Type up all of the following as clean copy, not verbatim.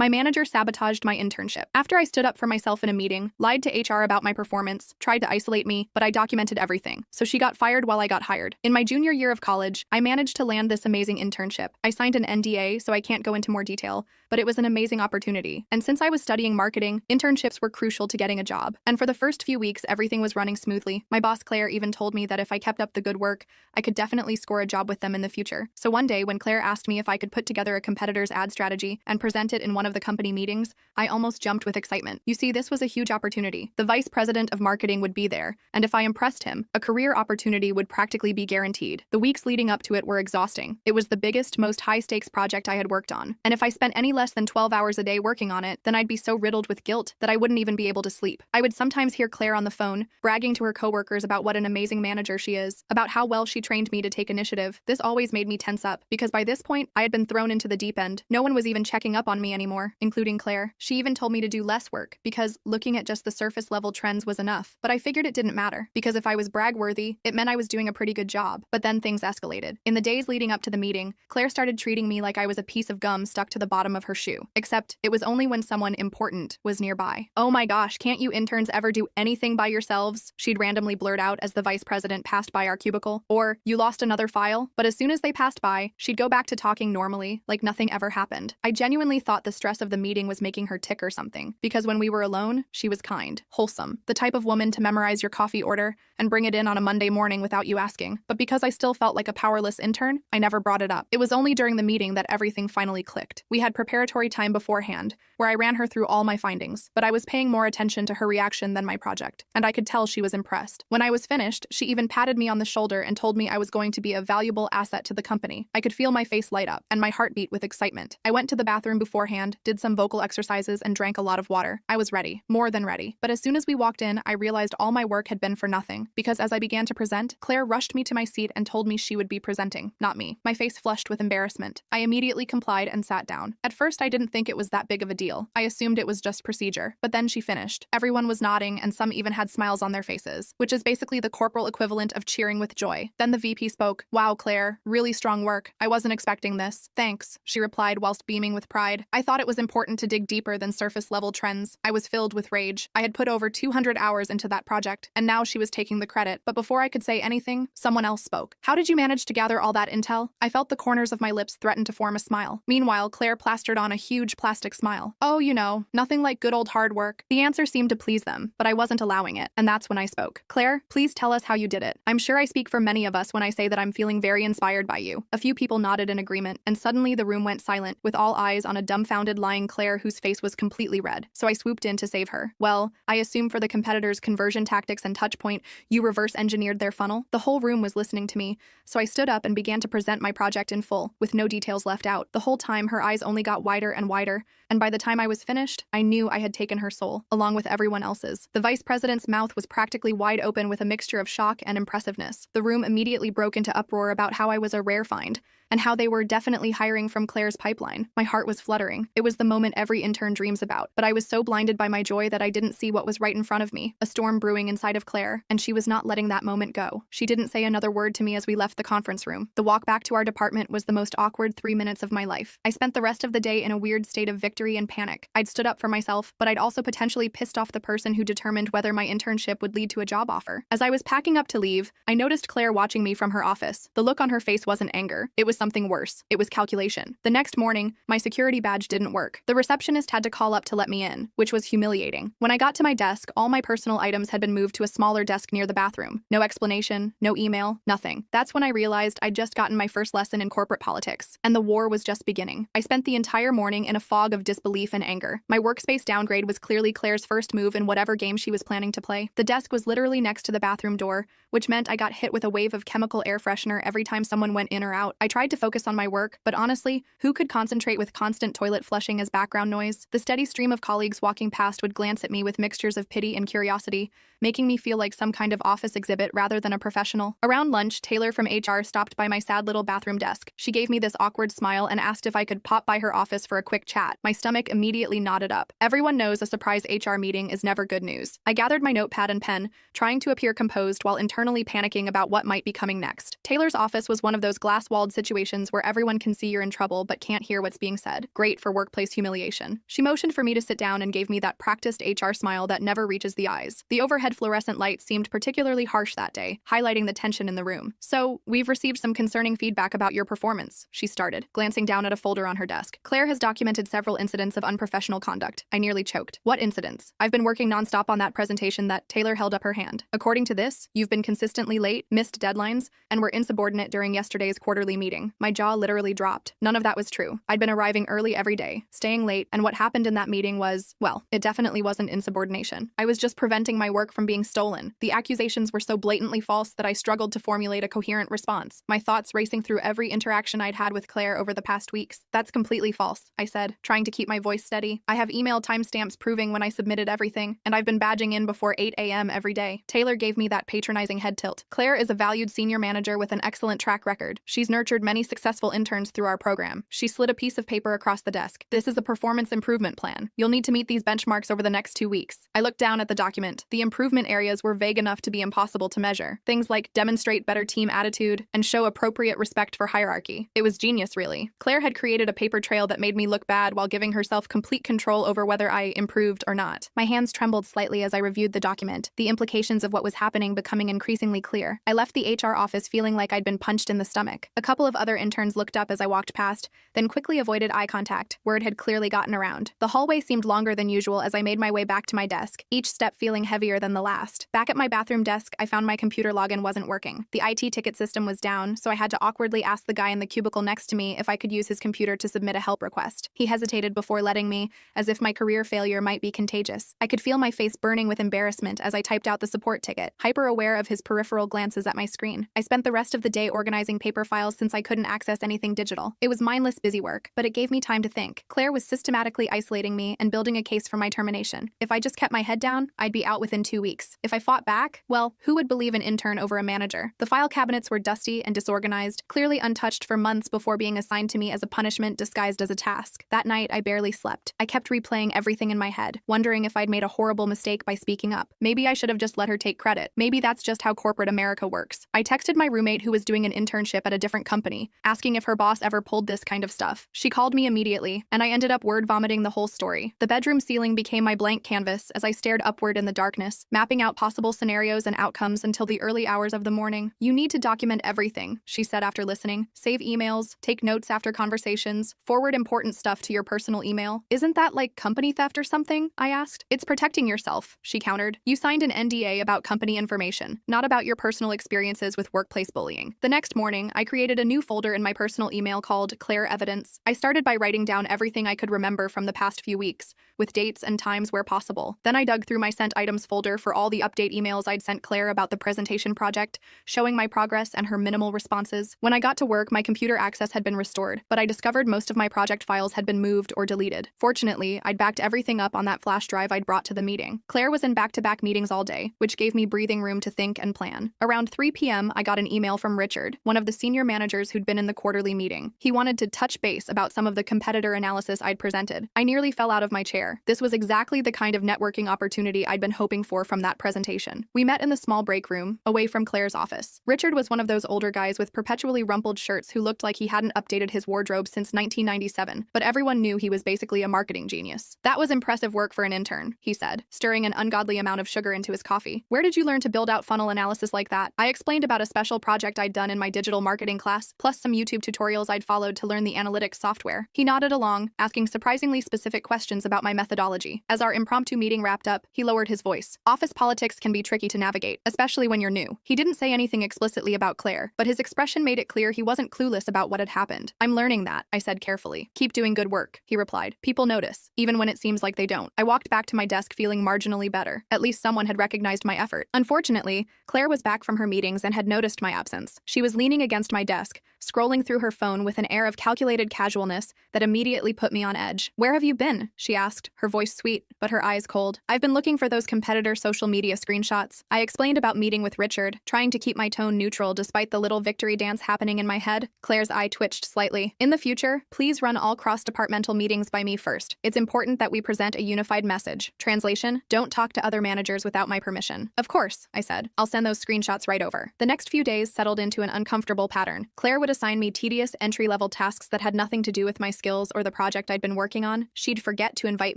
My manager sabotaged my internship. After I stood up for myself in a meeting, lied to HR about my performance, tried to isolate me, but I documented everything. So she got fired while I got hired. In my junior year of college, I managed to land this amazing internship. I signed an NDA, so I can't go into more detail, but it was an amazing opportunity. And since I was studying marketing, internships were crucial to getting a job. And for the first few weeks, everything was running smoothly. My boss Claire even told me that if I kept up the good work, I could definitely score a job with them in the future. So one day, when Claire asked me if I could put together a competitor's ad strategy and present it in one of the company meetings, I almost jumped with excitement. You see, this was a huge opportunity. The vice president of marketing would be there, and if I impressed him, a career opportunity would practically be guaranteed. The weeks leading up to it were exhausting. It was the biggest, most high-stakes project I had worked on, and if I spent any less than 12 hours a day working on it, then I'd be so riddled with guilt that I wouldn't even be able to sleep. I would sometimes hear Claire on the phone, bragging to her coworkers about what an amazing manager she is, about how well she trained me to take initiative. This always made me tense up, because by this point, I had been thrown into the deep end. No one was even checking up on me anymore, including Claire. She even told me to do less work, because looking at just the surface-level trends was enough. But I figured it didn't matter, because if I was brag-worthy, it meant I was doing a pretty good job. But then things escalated. In the days leading up to the meeting, Claire started treating me like I was a piece of gum stuck to the bottom of her shoe. Except, it was only when someone important was nearby. "Oh my gosh, can't you interns ever do anything by yourselves?" she'd randomly blurt out as the vice president passed by our cubicle. Or, "You lost another file?" But as soon as they passed by, she'd go back to talking normally, like nothing ever happened. I genuinely thought the stress of the meeting was making her tick or something, because when we were alone, she was kind, wholesome, the type of woman to memorize your coffee order and bring it in on a Monday morning without you asking. But because I still felt like a powerless intern, I never brought it up. It was only during the meeting that everything finally clicked. We had preparatory time beforehand, where I ran her through all my findings, but I was paying more attention to her reaction than my project, and I could tell she was impressed. When I was finished, she even patted me on the shoulder and told me I was going to be a valuable asset to the company. I could feel my face light up, and my heart beat with excitement. I went to the bathroom beforehand, did some vocal exercises, and drank a lot of water. I was ready, more than ready. But as soon as we walked in, I realized all my work had been for nothing, because as I began to present, Claire rushed me to my seat and told me she would be presenting, not me. My face flushed with embarrassment. I immediately complied and sat down. At first, I didn't think it was that big of a deal. I assumed it was just procedure. But then she finished. Everyone was nodding, and some even had smiles on their faces, which is basically the corporal equivalent of cheering with joy. Then the VP spoke. "Wow, Claire, really strong work. I wasn't expecting this." "Thanks," she replied whilst beaming with pride. I thought it was important to dig deeper than surface-level trends. I was filled with rage. I had put over 200 hours into that project, and now she was taking the credit. But before I could say anything, someone else spoke. "How did you manage to gather all that intel?" I felt the corners of my lips threaten to form a smile. Meanwhile, Claire plastered on a huge plastic smile. "Oh, you know, nothing like good old hard work." The answer seemed to please them, but I wasn't allowing it, and that's when I spoke. "Claire, please tell us how you did it. I'm sure I speak for many of us when I say that I'm feeling very inspired by you." A few people nodded in agreement, and suddenly the room went silent, with all eyes on a dumbfounded lying Claire whose face was completely red. So I swooped in to save her. "Well, I assume for the competitors' conversion tactics and touchpoint, you reverse engineered their funnel?" The whole room was listening to me, so I stood up and began to present my project in full, with no details left out. The whole time, her eyes only got wider and wider, and by the time I was finished, I knew I had taken her soul, along with everyone else's. The vice president's mouth was practically wide open with a mixture of shock and impressiveness. The room immediately broke into uproar about how I was a rare find, and how they were definitely hiring from Claire's pipeline. My heart was fluttering. It was the moment every intern dreams about, but I was so blinded by my joy that I didn't see what was right in front of me, a storm brewing inside of Claire, and she was not letting that moment go. She didn't say another word to me as we left the conference room. The walk back to our department was the most awkward 3 minutes of my life. I spent the rest of the day in a weird state of victory and panic. I'd stood up for myself, but I'd also potentially pissed off the person who determined whether my internship would lead to a job offer. As I was packing up to leave, I noticed Claire watching me from her office. The look on her face wasn't anger. It was something worse. It was calculation. The next morning, my security badge didn't work. The receptionist had to call up to let me in, which was humiliating. When I got to my desk, all my personal items had been moved to a smaller desk near the bathroom. No explanation, no email, nothing. That's when I realized I'd just gotten my first lesson in corporate politics, and the war was just beginning. I spent the entire morning in a fog of disbelief and anger. My workspace downgrade was clearly Claire's first move in whatever game she was planning to play. The desk was literally next to the bathroom door, which meant I got hit with a wave of chemical air freshener every time someone went in or out. I tried to focus on my work, but honestly, who could concentrate with constant toilet flushing as background noise? The steady stream of colleagues walking past would glance at me with mixtures of pity and curiosity, making me feel like some kind of office exhibit rather than a professional. Around lunch, Taylor from HR stopped by my sad little bathroom desk. She gave me this awkward smile and asked if I could pop by her office for a quick chat. My stomach immediately knotted up. Everyone knows a surprise HR meeting is never good news. I gathered my notepad and pen, trying to appear composed while internally panicking about what might be coming next. Taylor's office was one of those glass-walled situations situations where everyone can see you're in trouble but can't hear what's being said. Great for workplace humiliation. She motioned for me to sit down and gave me that practiced HR smile that never reaches the eyes. The overhead fluorescent light seemed particularly harsh that day, highlighting the tension in the room. "So, we've received some concerning feedback about your performance," she started, glancing down at a folder on her desk. "Claire has documented several incidents of unprofessional conduct." I nearly choked. "What incidents?" "I've been working nonstop on that presentation that..." Taylor held up her hand. "According to this, you've been consistently late, missed deadlines, and were insubordinate during yesterday's quarterly meeting." My jaw literally dropped. None of that was true. I'd been arriving early every day, staying late, and what happened in that meeting was, well, it definitely wasn't insubordination. I was just preventing my work from being stolen. The accusations were so blatantly false that I struggled to formulate a coherent response, my thoughts racing through every interaction I'd had with Claire over the past weeks. "That's completely false," I said, trying to keep my voice steady. "I have email timestamps proving when I submitted everything, and I've been badging in before 8 a.m. every day." Taylor gave me that patronizing head tilt. "Claire is a valued senior manager with an excellent track record. She's nurtured many successful interns through our program." She slid a piece of paper across the desk. "This is a performance improvement plan. You'll need to meet these benchmarks over the next 2 weeks." I looked down at the document. The improvement areas were vague enough to be impossible to measure. Things like demonstrate better team attitude and show appropriate respect for hierarchy. It was genius, really. Claire had created a paper trail that made me look bad while giving herself complete control over whether I improved or not. My hands trembled slightly as I reviewed the document, the implications of what was happening becoming increasingly clear. I left the HR office feeling like I'd been punched in the stomach. A couple of other interns looked up as I walked past, then quickly avoided eye contact. Word had clearly gotten around. The hallway seemed longer than usual as I made my way back to my desk, each step feeling heavier than the last. Back at my bathroom desk, I found my computer login wasn't working. The IT ticket system was down, so I had to awkwardly ask the guy in the cubicle next to me if I could use his computer to submit a help request. He hesitated before letting me, as if my career failure might be contagious. I could feel my face burning with embarrassment as I typed out the support ticket, hyper-aware of his peripheral glances at my screen. I spent the rest of the day organizing paper files since I couldn't access anything digital. It was mindless busy work, but it gave me time to think. Claire was systematically isolating me and building a case for my termination. If I just kept my head down, I'd be out within 2 weeks. If I fought back, well, who would believe an intern over a manager? The file cabinets were dusty and disorganized, clearly untouched for months before being assigned to me as a punishment disguised as a task. That night, I barely slept. I kept replaying everything in my head, wondering if I'd made a horrible mistake by speaking up. Maybe I should have just let her take credit. Maybe that's just how corporate America works. I texted my roommate who was doing an internship at a different company, asking if her boss ever pulled this kind of stuff. She called me immediately, and I ended up word vomiting the whole story. The bedroom ceiling became my blank canvas as I stared upward in the darkness, mapping out possible scenarios and outcomes until the early hours of the morning. "You need to document everything," she said after listening. "Save emails, take notes after conversations, forward important stuff to your personal email." "Isn't that like company theft or something?" I asked. "It's protecting yourself," she countered. "You signed an NDA about company information, not about your personal experiences with workplace bullying." The next morning, I created a new folder in my personal email called Claire Evidence. I started by writing down everything I could remember from the past few weeks, with dates and times where possible. Then I dug through my sent items folder for all the update emails I'd sent Claire about the presentation project, showing my progress and her minimal responses. When I got to work, my computer access had been restored, but I discovered most of my project files had been moved or deleted. Fortunately, I'd backed everything up on that flash drive I'd brought to the meeting. Claire was in back-to-back meetings all day, which gave me breathing room to think and plan. Around 3 p.m., I got an email from Richard, one of the senior managers who'd been in the quarterly meeting. He wanted to touch base about some of the competitor analysis I'd presented. I nearly fell out of my chair. This was exactly the kind of networking opportunity I'd been hoping for from that presentation. We met in the small break room, away from Claire's office. Richard was one of those older guys with perpetually rumpled shirts who looked like he hadn't updated his wardrobe since 1997, but everyone knew he was basically a marketing genius. "That was impressive work for an intern," he said, stirring an ungodly amount of sugar into his coffee. "Where did you learn to build out funnel analysis like that?" I explained about a special project I'd done in my digital marketing class, plus some YouTube tutorials I'd followed to learn the analytics software. He nodded along, asking surprisingly specific questions about my methodology. As our impromptu meeting wrapped up, he lowered his voice. "Office politics can be tricky to navigate, especially when you're new." He didn't say anything explicitly about Claire, but his expression made it clear he wasn't clueless about what had happened. "I'm learning that," I said carefully. "Keep doing good work," he replied. "People notice, even when it seems like they don't." I walked back to my desk feeling marginally better. At least someone had recognized my effort. Unfortunately, Claire was back from her meetings and had noticed my absence. She was leaning against my desk, scrolling through her phone with an air of calculated casualness that immediately put me on edge. "Where have you been?" she asked, her voice sweet, but her eyes cold. "I've been looking for those competitor social media screenshots." I explained about meeting with Richard, trying to keep my tone neutral despite the little victory dance happening in my head. Claire's eye twitched slightly. "In the future, please run all cross-departmental meetings by me first. It's important that we present a unified message. Translation: don't talk to other managers without my permission." "Of course," I said. "I'll send those screenshots right over." The next few days settled into an uncomfortable pattern. Claire would would assign me tedious entry-level tasks that had nothing to do with my skills or the project I'd been working on. She'd forget to invite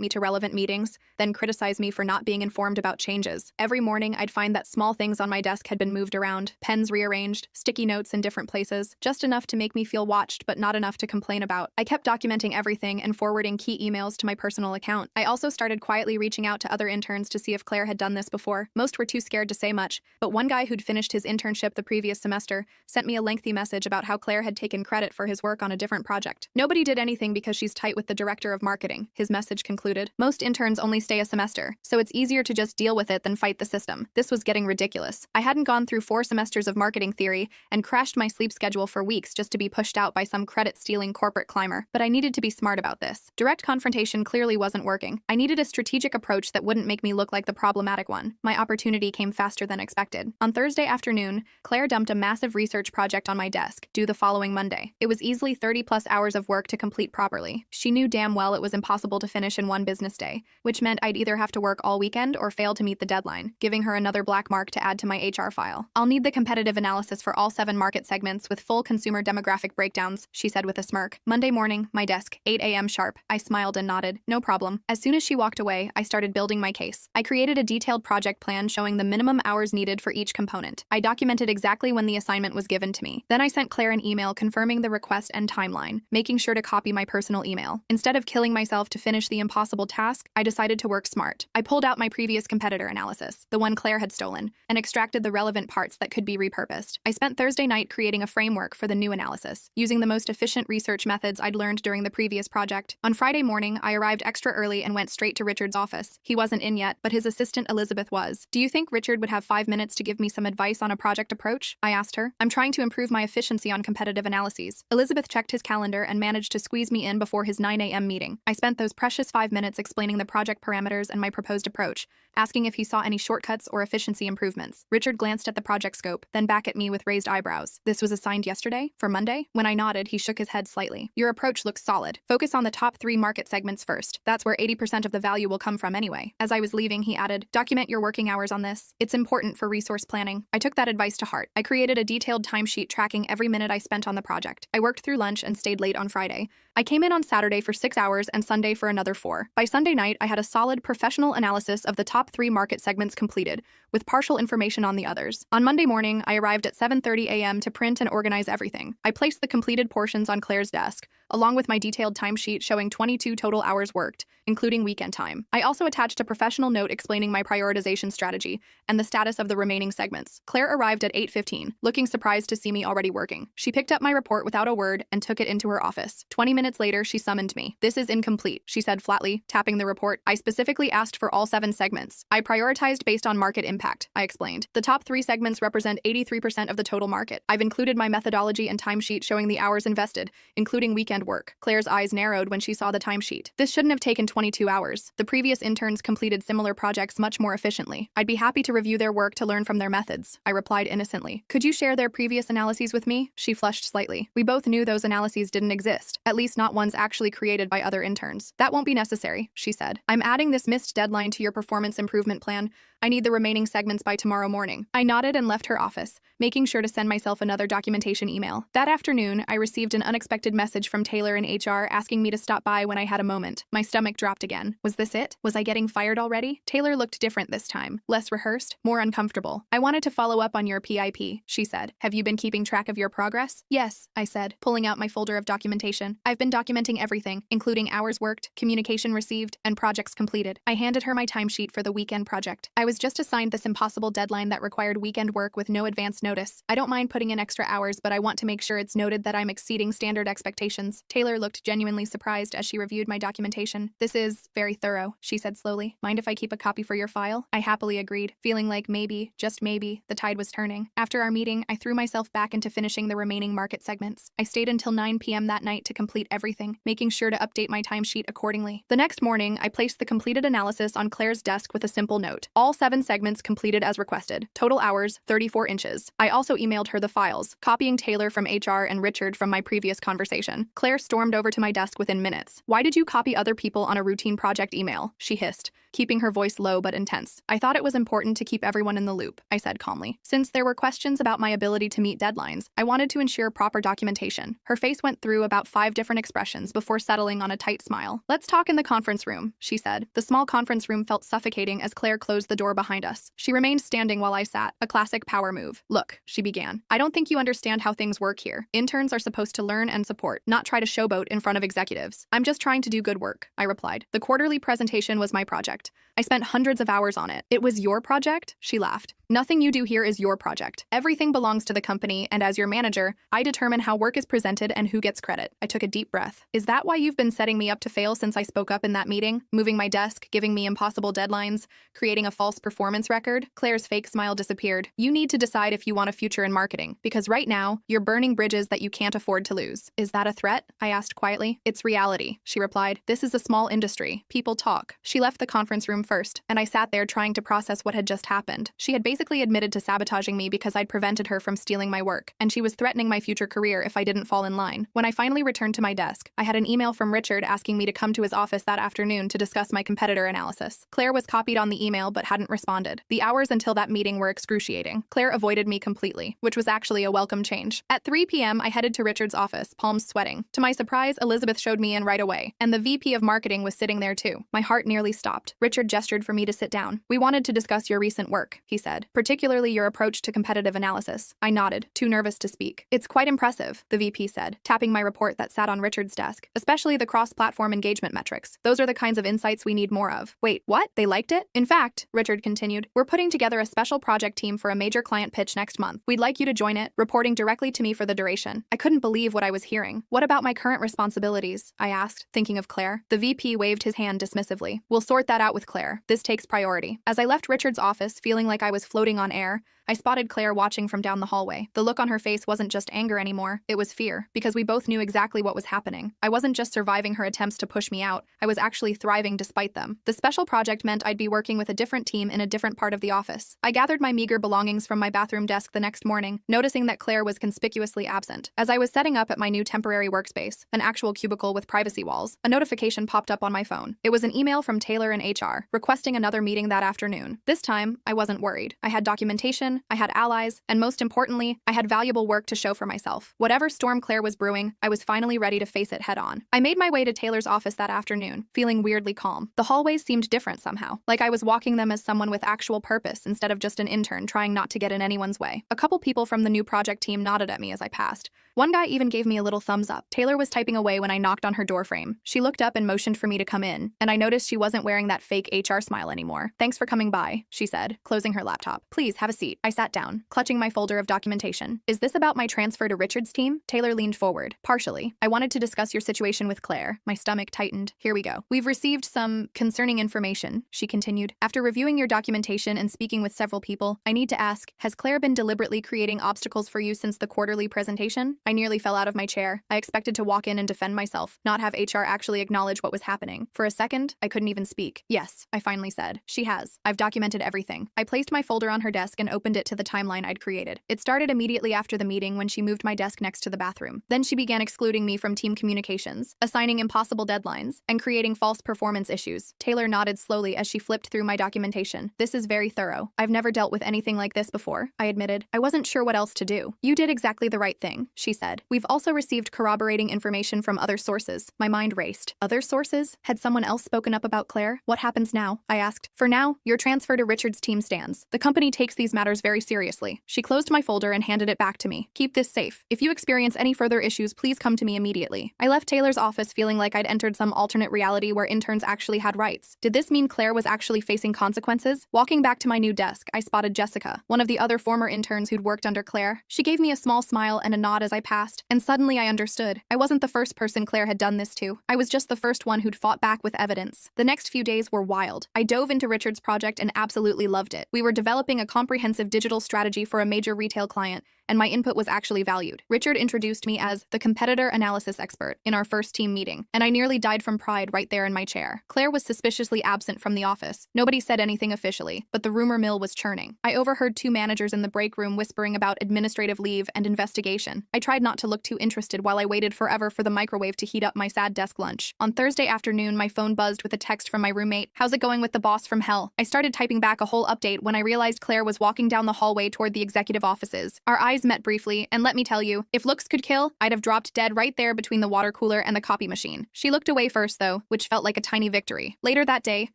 me to relevant meetings, then criticize me for not being informed about changes. Every morning, I'd find that small things on my desk had been moved around, pens rearranged, sticky notes in different places, just enough to make me feel watched but not enough to complain about. I kept documenting everything and forwarding key emails to my personal account. I also started quietly reaching out to other interns to see if Claire had done this before. Most were too scared to say much, but one guy who'd finished his internship the previous semester sent me a lengthy message about how Claire had taken credit for his work on a different project. Nobody did anything because she's tight with the director of marketing, his message concluded. Most interns only stay a semester, so it's easier to just deal with it than fight the system. This was getting ridiculous. I hadn't gone through 4 semesters of marketing theory and crashed my sleep schedule for weeks just to be pushed out by some credit-stealing corporate climber. But I needed to be smart about this. Direct confrontation clearly wasn't working. I needed a strategic approach that wouldn't make me look like the problematic one. My opportunity came faster than expected. On Thursday afternoon, Claire dumped a massive research project on my desk, due the following Monday. It was easily 30+ hours of work to complete properly. She knew damn well it was impossible to finish in one business day, which meant I'd either have to work all weekend or fail to meet the deadline, giving her another black mark to add to my HR file. I'll need the competitive analysis for all 7 market segments with full consumer demographic breakdowns, she said with a smirk. Monday morning, my desk, 8 a.m. sharp. I smiled and nodded. No problem. As soon as she walked away, I started building my case. I created a detailed project plan showing the minimum hours needed for each component. I documented exactly when the assignment was given to me. Then I sent Claire an email confirming the request and timeline, making sure to copy my personal email. Instead of killing myself to finish the impossible task, I decided to work smart. I pulled out my previous competitor analysis, the one Claire had stolen, and extracted the relevant parts that could be repurposed. I spent Thursday night creating a framework for the new analysis, using the most efficient research methods I'd learned during the previous project. On Friday morning, I arrived extra early and went straight to Richard's office. He wasn't in yet, but his assistant Elizabeth was. Do you think Richard would have 5 minutes to give me some advice on a project approach? I asked her. I'm trying to improve my efficiency on competitive analyses. Elizabeth checked his calendar and managed to squeeze me in before his 9 a.m. meeting. I spent those precious 5 minutes explaining the project parameters and my proposed approach, asking if he saw any shortcuts or efficiency improvements. Richard glanced at the project scope, then back at me with raised eyebrows. This was assigned yesterday? For Monday? When I nodded, he shook his head slightly. Your approach looks solid. Focus on the top 3 market segments first. That's where 80% of the value will come from anyway. As I was leaving, he added, document your working hours on this. It's important for resource planning. I took that advice to heart. I created a detailed timesheet tracking every minute I spent on the project. I worked through lunch and stayed late on Friday. I came in on Saturday for 6 hours and Sunday for another 4. By Sunday night, I had a solid professional analysis of the top 3 market segments completed, with partial information on the others. On Monday morning, I arrived at 7:30 a.m. to print and organize everything. I placed the completed portions on Claire's desk, along with my detailed timesheet showing 22 total hours worked, including weekend time. I also attached a professional note explaining my prioritization strategy and the status of the remaining segments. Claire arrived at 8:15, looking surprised to see me already working. She picked up my report without a word and took it into her office. 20 minutes later, she summoned me. This is incomplete, she said flatly, tapping the report. I specifically asked for all 7 segments. I prioritized based on market impact, I explained. The top 3 segments represent 83% of the total market. I've included my methodology and timesheet showing the hours invested, including weekend work. Claire's eyes narrowed when she saw the timesheet. This shouldn't have taken 22 hours. The previous interns completed similar projects much more efficiently. I'd be happy to review their work to learn from their methods, I replied innocently. Could you share their previous analyses with me? She flushed slightly. We both knew those analyses didn't exist, at least not ones actually created by other interns. That won't be necessary, she said. I'm adding this missed deadline to your performance improvement plan. I need the remaining segments by tomorrow morning. I nodded and left her office, making sure to send myself another documentation email. That afternoon, I received an unexpected message from Taylor in HR asking me to stop by when I had a moment. My stomach dropped again. Was this it? Was I getting fired already? Taylor looked different this time, less rehearsed, more uncomfortable. I wanted to follow up on your PIP, she said. Have you been keeping track of your progress? Yes, I said, pulling out my folder of documentation. I've been documenting everything, including hours worked, communication received, and projects completed. I handed her my timesheet for the weekend project. I was just assigned this impossible deadline that required weekend work with no advance notice. I don't mind putting in extra hours, but I want to make sure it's noted that I'm exceeding standard expectations. Taylor looked genuinely surprised as she reviewed my documentation. This is very thorough, she said slowly. Mind if I keep a copy for your file? I happily agreed, feeling like maybe, just maybe, the tide was turning. After our meeting, I threw myself back into finishing the remaining market segments. I stayed until 9 p.m. that night to complete everything, making sure to update my timesheet accordingly. The next morning, I placed the completed analysis on Claire's desk with a simple note. All 7 segments completed as requested. Total hours, 34 inches. I also emailed her the files, copying Taylor from HR and Richard from my previous conversation. Claire stormed over to my desk within minutes. Why did you copy other people on a routine project email? She hissed, keeping her voice low but intense. I thought it was important to keep everyone in the loop, I said calmly. Since there were questions about my ability to meet deadlines, I wanted to ensure proper documentation. Her face went through about 5 different expressions before settling on a tight smile. Let's talk in the conference room, she said. The small conference room felt suffocating as Claire closed the door behind us. She remained standing while I sat, a classic power move. Look, she began. I don't think you understand how things work here. Interns are supposed to learn and support, not try to showboat in front of executives. I'm just trying to do good work, I replied. The quarterly presentation was my project. I spent hundreds of hours on it. It was your project? She laughed. Nothing you do here is your project. Everything belongs to the company, and as your manager, I determine how work is presented and who gets credit. I took a deep breath. Is that why you've been setting me up to fail since I spoke up in that meeting? Moving my desk, giving me impossible deadlines, creating a false performance record? Claire's fake smile disappeared. You need to decide if you want a future in marketing, because right now, you're burning bridges that you can't afford to lose. Is that a threat? I asked quietly. It's reality, she replied. This is a small industry. People talk. She left the conference room first, and I sat there trying to process what had just happened. She had basically admitted to sabotaging me because I'd prevented her from stealing my work, and she was threatening my future career if I didn't fall in line. When I finally returned to my desk, I had an email from Richard asking me to come to his office that afternoon to discuss my competitor analysis. Claire was copied on the email but hadn't responded. The hours until that meeting were excruciating. Claire avoided me completely, which was actually a welcome change. At 3 p.m., I headed to Richard's office, palms sweating. To my surprise, Elizabeth showed me in right away, and the VP of marketing was sitting there too. My heart nearly stopped. Richard gestured for me to sit down. We wanted to discuss your recent work, he said, particularly your approach to competitive analysis. I nodded, too nervous to speak. It's quite impressive, the VP said, tapping my report that sat on Richard's desk, especially the cross-platform engagement metrics. Those are the kinds of insights we need more of. Wait, what? They liked it? In fact, Richard continued, we're putting together a special project team for a major client pitch next month. We'd like you to join it, reporting directly to me for the duration. I couldn't believe what I was hearing. What about my current responsibilities? I asked, thinking of Claire. The VP waved his hand dismissively. We'll sort that out with Claire. This takes priority. As I left Richard's office, feeling like I was floating on air, I spotted Claire watching from down the hallway. The look on her face wasn't just anger anymore, it was fear, because we both knew exactly what was happening. I wasn't just surviving her attempts to push me out, I was actually thriving despite them. The special project meant I'd be working with a different team in a different part of the office. I gathered my meager belongings from my bathroom desk the next morning, noticing that Claire was conspicuously absent. As I was setting up at my new temporary workspace, an actual cubicle with privacy walls, a notification popped up on my phone. It was an email from Taylor in HR, requesting another meeting that afternoon. This time, I wasn't worried. I had documentation, I had allies, and most importantly, I had valuable work to show for myself. Whatever storm Claire was brewing, I was finally ready to face it head on. I made my way to Taylor's office that afternoon, feeling weirdly calm. The hallways seemed different somehow, like I was walking them as someone with actual purpose instead of just an intern trying not to get in anyone's way. A couple people from the new project team nodded at me as I passed. One guy even gave me a little thumbs up. Taylor was typing away when I knocked on her doorframe. She looked up and motioned for me to come in, and I noticed she wasn't wearing that fake HR smile anymore. Thanks for coming by, she said, closing her laptop. Please have a seat. I sat down, clutching my folder of documentation. Is this about my transfer to Richard's team? Taylor leaned forward. Partially. I wanted to discuss your situation with Claire. My stomach tightened. Here we go. We've received some concerning information, she continued. After reviewing your documentation and speaking with several people, I need to ask, has Claire been deliberately creating obstacles for you since the quarterly presentation? I nearly fell out of my chair. I expected to walk in and defend myself, not have HR actually acknowledge what was happening. For a second, I couldn't even speak. Yes, I finally said. She has. I've documented everything. I placed my folder on her desk and opened it to the timeline I'd created. It started immediately after the meeting when she moved my desk next to the bathroom. Then she began excluding me from team communications, assigning impossible deadlines, and creating false performance issues. Taylor nodded slowly as she flipped through my documentation. This is very thorough. I've never dealt with anything like this before, I admitted. I wasn't sure what else to do. You did exactly the right thing, she said. We've also received corroborating information from other sources. My mind raced. Other sources? Had someone else spoken up about Claire? What happens now? I asked. For now, your transfer to Richard's team stands. The company takes these matters very seriously. She closed my folder and handed it back to me. Keep this safe. If you experience any further issues, please come to me immediately. I left Taylor's office feeling like I'd entered some alternate reality where interns actually had rights. Did this mean Claire was actually facing consequences? Walking back to my new desk, I spotted Jessica, one of the other former interns who'd worked under Claire. She gave me a small smile and a nod as I passed, and suddenly I understood. I wasn't the first person Claire had done this to. I was just the first one who'd fought back with evidence. The next few days were wild. I dove into Richard's project and absolutely loved it. We were developing a comprehensive digital strategy for a major retail client, and my input was actually valued. Richard introduced me as the competitor analysis expert in our first team meeting, and I nearly died from pride right there in my chair. Claire was suspiciously absent from the office. Nobody said anything officially, but the rumor mill was churning. I overheard two managers in the break room whispering about administrative leave and investigation. I tried not to look too interested while I waited forever for the microwave to heat up my sad desk lunch. On Thursday afternoon, my phone buzzed with a text from my roommate. "How's it going with the boss from hell?" I started typing back a whole update when I realized Claire was walking down the hallway toward the executive offices. Our eyes met briefly, and let me tell you, if looks could kill, I'd have dropped dead right there between the water cooler and the copy machine. She looked away first, though, which felt like a tiny victory. Later that day,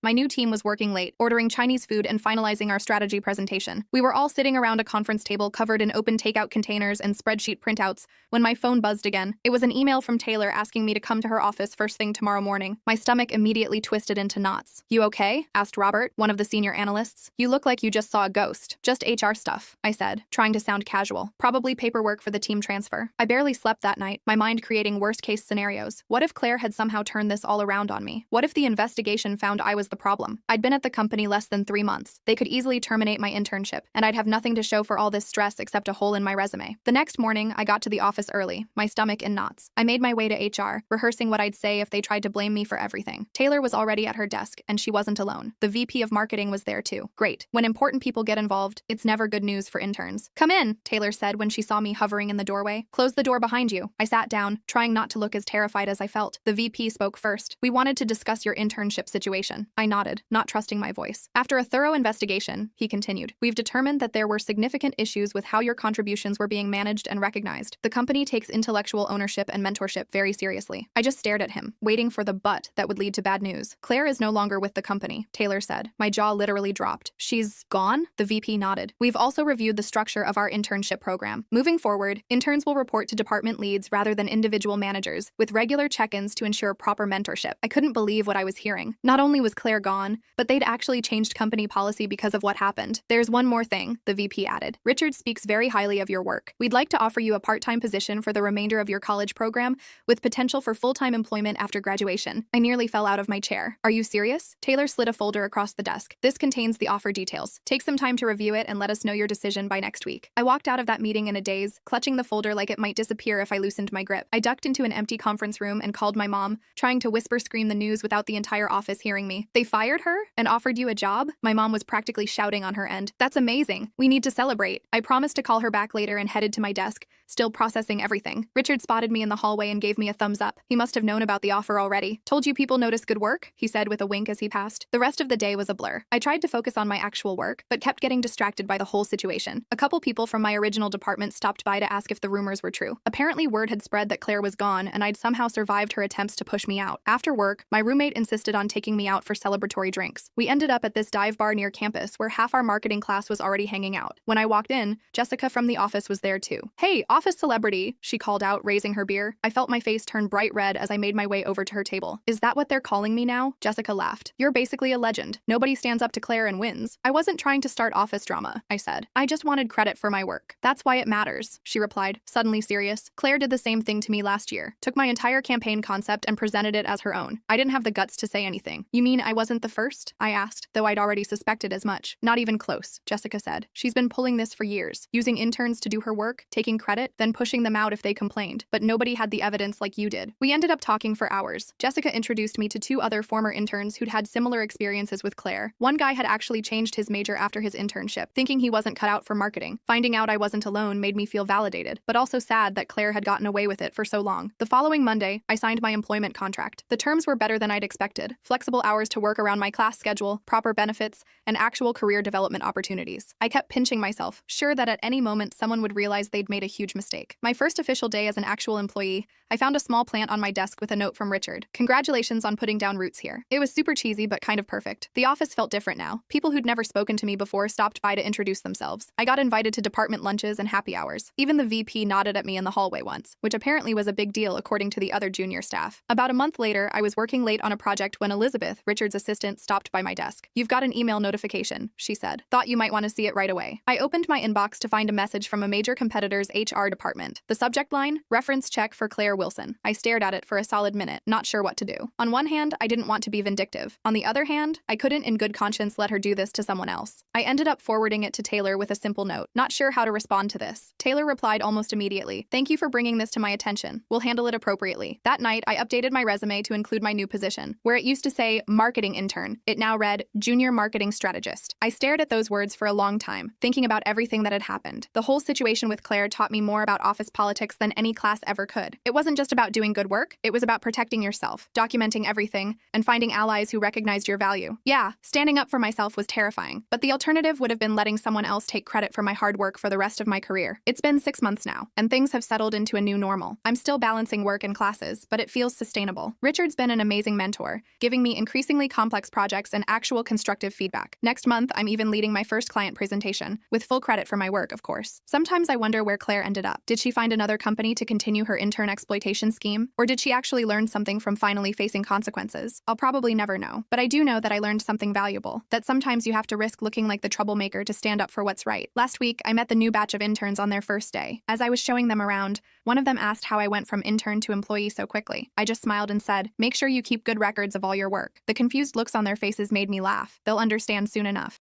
my new team was working late, ordering Chinese food and finalizing our strategy presentation. We were all sitting around a conference table covered in open takeout containers and spreadsheet printouts when my phone buzzed again. It was an email from Taylor asking me to come to her office first thing tomorrow morning. My stomach immediately twisted into knots. "You okay?" asked Robert, one of the senior analysts. "You look like you just saw a ghost." "Just HR stuff," I said, trying to sound casual. "Probably paperwork for the team transfer." I barely slept that night, my mind creating worst-case scenarios. What if Claire had somehow turned this all around on me? What if the investigation found I was the problem? I'd been at the company less than 3 months. They could easily terminate my internship, and I'd have nothing to show for all this stress except a hole in my resume. The next morning, I got to the office early, my stomach in knots. I made my way to HR, rehearsing what I'd say if they tried to blame me for everything. Taylor was already at her desk, and she wasn't alone. The VP of marketing was there too. Great. When important people get involved, it's never good news for interns. "Come in," Taylor said when she saw me hovering in the doorway. "Close the door behind you." I sat down, trying not to look as terrified as I felt. The VP spoke first. "We wanted to discuss your internship situation." I nodded, not trusting my voice. "After a thorough investigation," he continued, "we've determined that there were significant issues with how your contributions were being managed and recognized. The company takes intellectual ownership and mentorship very seriously." I just stared at him, waiting for the but that would lead to bad news. "Claire is no longer with the company," Taylor said. My jaw literally dropped. "She's gone?" The VP nodded. "We've also reviewed the structure of our internship program. Moving forward, interns will report to department leads rather than individual managers, with regular check-ins to ensure proper mentorship." I couldn't believe what I was hearing. Not only was Claire gone, but they'd actually changed company policy because of what happened. "There's one more thing," the VP added. "Richard speaks very highly of your work. We'd like to offer you a part-time position for the remainder of your college program, with potential for full-time employment after graduation." I nearly fell out of my chair. "Are you serious?" Taylor slid a folder across the desk. "This contains the offer details. Take some time to review it and let us know your decision by next week." I walked out of that meeting in a daze, clutching the folder like it might disappear if I loosened my grip. I ducked into an empty conference room and called my mom, trying to whisper-scream the news without the entire office hearing me. "They fired her? And offered you a job?" My mom was practically shouting on her end. "That's amazing. We need to celebrate." I promised to call her back later and headed to my desk, still processing everything. Richard spotted me in the hallway and gave me a thumbs up. He must have known about the offer already. "Told you people notice good work?" he said with a wink as he passed. The rest of the day was a blur. I tried to focus on my actual work, but kept getting distracted by the whole situation. A couple people from my original department stopped by to ask if the rumors were true. Apparently word had spread that Claire was gone, and I'd somehow survived her attempts to push me out. After work, my roommate insisted on taking me out for celebratory drinks. We ended up at this dive bar near campus where half our marketing class was already hanging out. When I walked in, Jessica from the office was there too. "Hey, office celebrity," she called out, raising her beer. I felt my face turn bright red as I made my way over to her table. "Is that what they're calling me now?" Jessica laughed. "You're basically a legend. Nobody stands up to Claire and wins." "I wasn't trying to start office drama," I said. "I just wanted credit for my work." "That's why it matters," she replied, suddenly serious. "Claire did the same thing to me last year. Took my entire campaign concept and presented it as her own. I didn't have the guts to say anything." "You mean I wasn't the first?" I asked, though I'd already suspected as much. "Not even close," Jessica said. "She's been pulling this for years, using interns to do her work, taking credit, then pushing them out if they complained. But nobody had the evidence like you did." We ended up talking for hours. Jessica introduced me to 2 other former interns who'd had similar experiences with Claire. One guy had actually changed his major after his internship, thinking he wasn't cut out for marketing. Finding out I wasn't alone made me feel validated, but also sad that Claire had gotten away with it for so long. The following Monday, I signed my employment contract. The terms were better than I'd expected. Flexible hours to work around my class schedule, proper benefits, and actual career development opportunities. I kept pinching myself, sure that at any moment someone would realize they'd made a huge mistake. My first official day as an actual employee, I found a small plant on my desk with a note from Richard. "Congratulations on putting down roots here." It was super cheesy but kind of perfect. The office felt different now. People who'd never spoken to me before stopped by to introduce themselves. I got invited to department lunches and happy hours. Even the VP nodded at me in the hallway once, which apparently was a big deal according to the other junior staff. About a month later, I was working late on a project when Elizabeth, Richard's assistant, stopped by my desk. "You've got an email notification," she said. "Thought you might want to see it right away." I opened my inbox to find a message from a major competitor's HR HR department. The subject line, reference check for Claire Wilson. I stared at it for a solid minute, not sure what to do. On one hand, I didn't want to be vindictive. On the other hand, I couldn't in good conscience let her do this to someone else. I ended up forwarding it to Taylor with a simple note, not sure how to respond to this. Taylor replied almost immediately, "Thank you for bringing this to my attention. We'll handle it appropriately." That night, I updated my resume to include my new position. Where it used to say marketing intern, it now read junior marketing strategist. I stared at those words for a long time, thinking about everything that had happened. The whole situation with Claire taught me more about office politics than any class ever could. It wasn't just about doing good work, it was about protecting yourself, documenting everything, and finding allies who recognized your value. Yeah, standing up for myself was terrifying, but the alternative would have been letting someone else take credit for my hard work for the rest of my career. It's been 6 months now, and things have settled into a new normal. I'm still balancing work and classes, but it feels sustainable. Richard's been an amazing mentor, giving me increasingly complex projects and actual constructive feedback. Next month, I'm even leading my first client presentation, with full credit for my work, of course. Sometimes I wonder where Claire ended up. Did she find another company to continue her intern exploitation scheme? Or did she actually learn something from finally facing consequences? I'll probably never know. But I do know that I learned something valuable, that sometimes you have to risk looking like the troublemaker to stand up for what's right. Last week, I met the new batch of interns on their first day. As I was showing them around, one of them asked how I went from intern to employee so quickly. I just smiled and said, "Make sure you keep good records of all your work." The confused looks on their faces made me laugh. They'll understand soon enough.